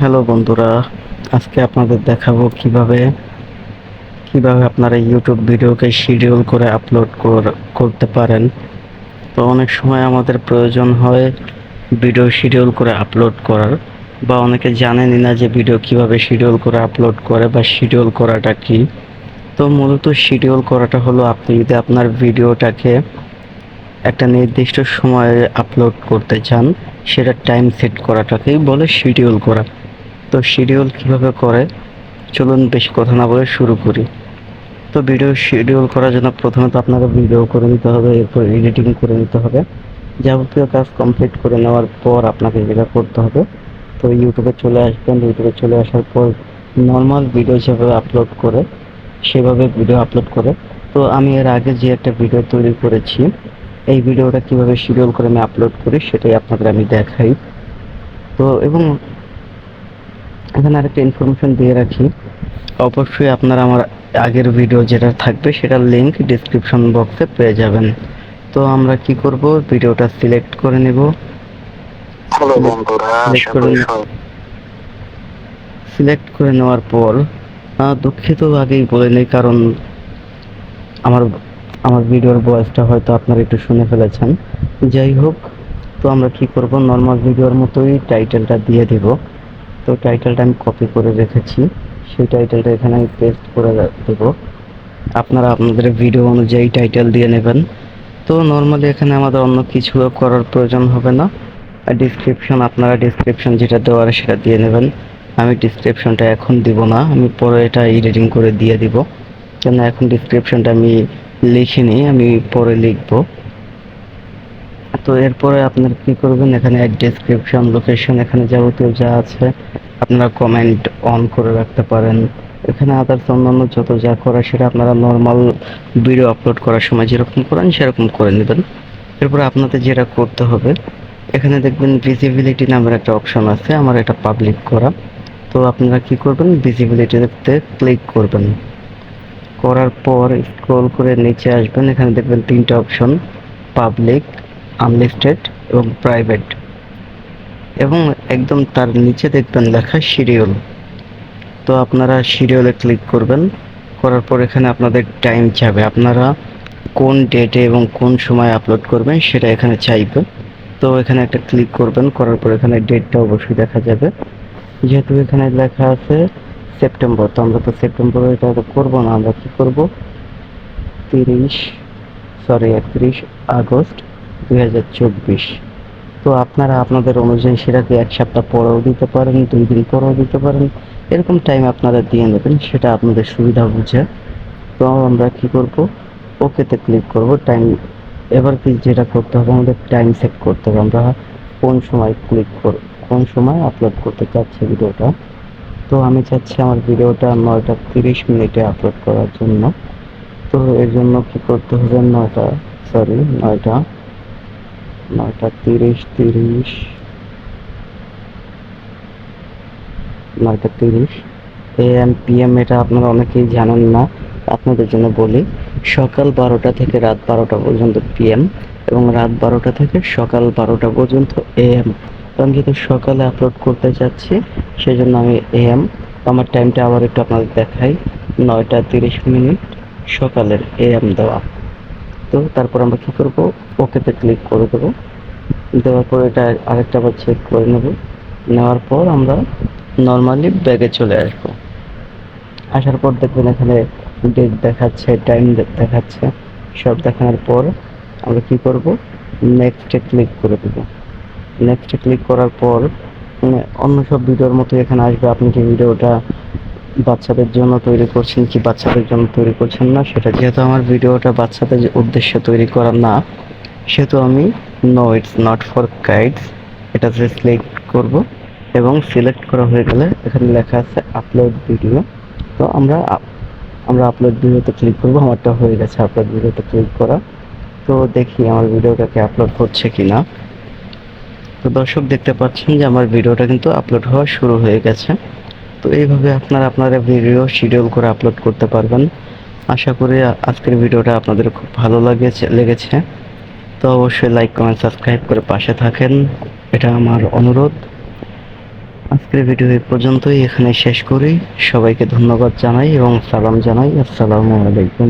Hello বন্ধুরা, আজকে আপনাদের দেখাবো কিভাবে আপনারা ইউটিউব ভিডিওকে শিডিউল করে আপলোড করতে পারেন। তো অনেক সময় আমাদের প্রয়োজন হয় ভিডিও শিডিউল করে আপলোড করার, বা অনেকে জানেনই না যে ভিডিও কিভাবে শিডিউল করে আপলোড করে বা শিডিউল করাটা কি। তো মূলত শিডিউল করাটা হলো আপনি যদি আপনার ভিডিওটাকে একটা নির্দিষ্ট সময়ে আপলোড করতে চান, সেটা টাইম সেট করাটাকেই বলে শিডিউল করা। তো শিডিউল কিভাবে করে, চলুন বেশি কথা না বলে শুরু করি। তো ভিডিও শিডিউল করার জন্য প্রথমে তো আপনাকে ভিডিও করে নিতে হবে, এরপর এডিটিং করে নিতে হবে। যাবতীয় কাজ কমপ্লিট করে নেওয়ার পর আপনাকে যেটা করতে হবে, তো ইউটিউবে চলে আসবেন। ইউটিউবে চলে আসার পর নর্মাল ভিডিও যেভাবে আপলোড করে সেভাবে ভিডিও আপলোড করে। তো আমি এর আগে যে একটা ভিডিও তৈরি করেছি, এই ভিডিওটা কিভাবে শিডিউল করে আমি আপলোড করি সেটাই আপনাদের আমি দেখাই। তো এবং এখানে আরেকটা ইনফরমেশন দিয়ে রাখি, অবশ্যই আপনারা আমার আগের ভিডিও যেটা থাকবে সেটার লিংক ডিসক্রিপশন বক্সে পেয়ে যাবেন। তো আমরা কি করব, ভিডিওটা সিলেক্ট করে নেব। হ্যালো বন্ধুরা, আশা করি সবাই সিলেক্ট করে নেওয়ার পর দুঃখিত আগেই বলে নেই, কারণ আমার আমার ভিডিওর ভয়েসটা হয়তো আপনারা একটু শুনে ফেলেছেন। যাই হোক, তো আমরা কি করব, নর্মাল ভিডিওর মতোই টাইটেলটা দিয়ে দিব। তো টাইটেলটা আমি কপি করে রেখেছি, সেই টাইটেলটা এখানে আমি পেস্ট করে দেব। আপনারা আপনাদের ভিডিও অনুযায়ী টাইটেল দিয়ে নেবেন। তো নর্মালি এখানে আমাদের অন্য কিছু করার প্রয়োজন হবে না। ডিসক্রিপশন, আপনারা ডিসক্রিপশন যেটা দেওয়ার সেটা দিয়ে নেবেন। আমি ডিসক্রিপশনটা এখন দিব না, আমি পরে এটা এডিটিং করে দিয়ে দিব, কেন এখন ডিসক্রিপশনটা আমি লিখিনি, আমি পরে লিখব। তো এরপরে আপনারা কি করবেন, এখানে ডেসক্রিপশন, লোকেশন, এখানে যাবতীয় যা আছে আপনারা কমেন্ট অন করে রাখতে পারেন। এখানে আদার্স অন্যান্য যত যা করা সেটা আপনারা নর্মাল ভিডিও আপলোড করার সময় যেরকম করেন সেরকম করে নেবেন। এরপরে আপনাদের যেটা করতে হবে, এখানে দেখবেন ভিজিবিলিটি নামের একটা অপশন আছে, আমার এটা পাবলিক করা। তো আপনারা কি করবেন, ভিজিবিলিটিতে ক্লিক করবেন। করার পর স্ক্রল করে নিচে আসবেন, এখানে দেখবেন তিনটা অপশন, পাবলিক, আনলিস্টেড এবং প্রাইভেট, এবং একদম তার নিচে দেখবেন লেখা শিডিউল। তো আপনারা শিডিউলে ক্লিক করবেন। করার পর এখানে আপনাদের টাইম চাবে, আপনারা কোন ডেটে এবং কোন সময় আপলোড করবেন সেটা এখানে চাইবে। তো এখানে একটা ক্লিক করবেন, করার পর এখানে ডেটটা অবশ্যই দেখা যাবে। যেহেতু এখানে লেখা আছে সেপ্টেম্বর, তো আমরা তো সেপ্টেম্বরে এটা করবো না, আমরা কি করব, 31 আগস্ট 2024। তো আপনারা আপনাদের অনুযায়ী সেটাকে এক সপ্তাহ পরেও দিতে পারেন, 2 দিন পরেও দিতে পারেন, এরকম টাইম আপনারা দিয়ে নেবেন, সেটা আপনাদের সুবিধা বুঝে। তো আমরা কি করব, ওকেতে ক্লিক করব। টাইম, এবার কি যেটা করতে হবে, আমাদের টাইম সেট করতে হবে, আমরা কোন সময় কোন সময় আপলোড করতে চাচ্ছি ভিডিওটা। তো আমি চাচ্ছি আমার ভিডিওটা 9টা 30 আপলোড করার জন্য। তো এর জন্য কি করতে হবে, 9টা 30 AM PM, এটা আপনারা অনেকেই জানেন না, আপনাদের জন্য বলি। সকাল 12টা থেকে রাত 12টা পর্যন্ত PM, এবং রাত 12টা থেকে সকাল 12টা পর্যন্ত AM। তো আমি যেহেতু সকালে আপলোড করতে চাচ্ছি, সেই জন্য আমি AM। আমার টাইমটা আবার একটু আপনাদের দেখাই, 9টা 30 সকালের AM দেওয়া। তো তারপর আমরা কি করব, ওকেতে ক্লিক করে দেবো। দেওয়ার পর এটা আরেকটা আবার চেক করে নেব। নেওয়ার পর আমরা নর্মালি ব্যাগে চলে আসবো। আসার পর দেখবেন এখানে ডেট দেখাচ্ছে, টাইম দেখাচ্ছে, সব দেখানোর পর আমরা কি করব, নেক্সটে ক্লিক করে দেব। নেক্সটে ক্লিক করার পর অন্য সব ভিডিওর মতো এখানে আসবে, আপনি কি ভিডিওটা বাচ্চাদের জন্য তৈরি করছেন কি বাচ্চাদের জন্য তৈরি করছেন না সেটা। যেহেতু আমার ভিডিওটা বাচ্চাদের উদ্দেশ্যে তৈরি করা না, সেহেতু আমি no it's not for guides এটা সিলেক্ট করব। এবং সিলেক্ট করা হয়ে গেলে এখানে লেখা আছে আপলোড ভিডিও। তো আমরা আপলোড ভিডিওতে ক্লিক করব। আমারটা হয়ে গেছে আপলোড ভিডিওতে ক্লিক করা। তো দেখি আমার ভিডিওটাকে আপলোড হচ্ছে কিনা। তো দর্শক দেখতে পাচ্ছেন যে আমার ভিডিওটা কিন্তু আপলোড হওয়া শুরু হয়ে গেছে। তো এইভাবে আপনারা আপনারা ভিডিও শিডিউল করে আপলোড করতে পারবেন। আশা করি আজকের ভিডিওটা আপনাদের খুব ভালো লেগেছে। তো অবশ্যই লাইক, কমেন্ট, সাবস্ক্রাইব করে পাশে থাকেন, এটা আমার অনুরোধ। আজকের ভিডিও এই পর্যন্তই, এখানে শেষ করি। সবাইকে ধন্যবাদ জানাই এবং সালাম জানাই। আসসালামু আলাইকুম।